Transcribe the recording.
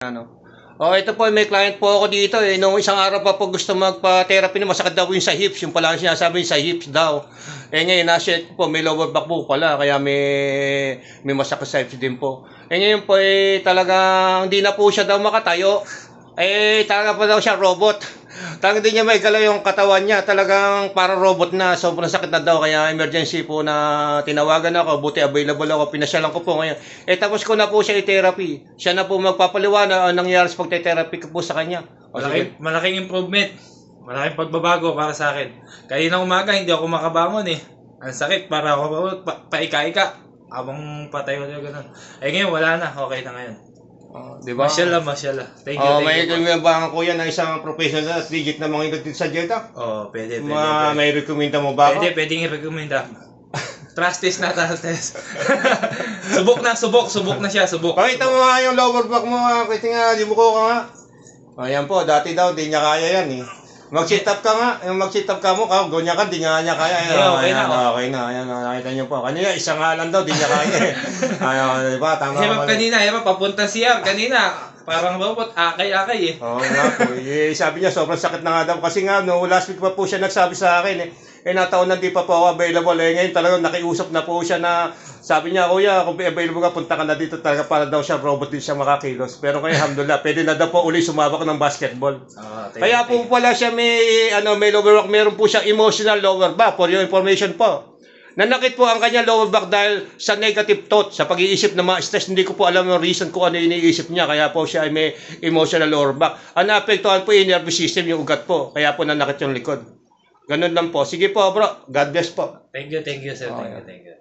Ano? Oh, ito po, may client po ako dito eh. Nung isang araw pa po gusto magpa-therapy na masakit daw yung sa hips. Yung pala sinasabi sa hips daw. Eh ngayon, nasa po, may lower back po pala. Kaya may masakit sa hips din po. Eh ngayon po, eh talagang hindi na po siya daw makatayo. Eh talaga pa daw siya robot. Talagang hindi niya maigalaw yung katawan niya. Talagang para robot na. Sobrang sakit na daw. Kaya emergency po na tinawagan ako. Buti available ako. Pinasyalan ko po ngayon. Eh tapos ko na po siya i-therapy. Siya na po magpapaliwanag ang nangyari sa pagte-therapy ko po sa kanya. Malaking improvement. Malaking pagbabago para sa akin. Kanina umaga hindi ako makabangon eh. Ang sakit para ako paika-ika. Habang patayo na gano'n. Eh ngayon wala na. Okay na ngayon. Diba? Mashallah. Thank you. May kailangan ko yan ng isang professional at legit na mga dito sa Jeddah. Pwede. May rekomenda mo ba ako? Pwedeng i-recommenda. Trust test. Subok na siya. Pakita mo nga yung lower back mo. Kasi nga, di mo ko ka nga. Ayan po, dati daw, di niya kaya yan eh. Mag-sit up ka nga. Yung mag-sit up ka mo, ganyan ka, di nga niya kaya. Okay na. Ayan, nakita niyo po. Kanina, isang nga lang daw, di niya kaya eh. Ayan, di ba? Tama Hirap kanina, papunta siya. Kanina, parang robot, akay-akay eh. Oo nga po. Sabi niya, sobrang sakit na nga daw. Kasi nga, no, last week pa po siya nagsabi sa akin eh. Nataon na di pa po ako available. Ngayon talagang nakiusap na po siya na sabi niya, kuya, kung available ka, punta ka na dito talaga para daw siya robot din siya makakilos. Pero kaya alhamdulillah, pwede na daw po uli sumabak ng basketball. Kaya po pala siya may lower back, meron po siya emotional lower back for your information po. Nanakit po ang kanya lower back dahil sa negative thought, sa pag-iisip ng mga stress. Hindi ko po alam yung reason kung ano yung iniisip niya. Kaya po siya ay may emotional lower back. Ang naapektuhan po yung nervous system, yung ugat po. Kaya po nanakit yung likod. Ganun lang po. Sige po bro. God bless po. Thank you sir. Thank you.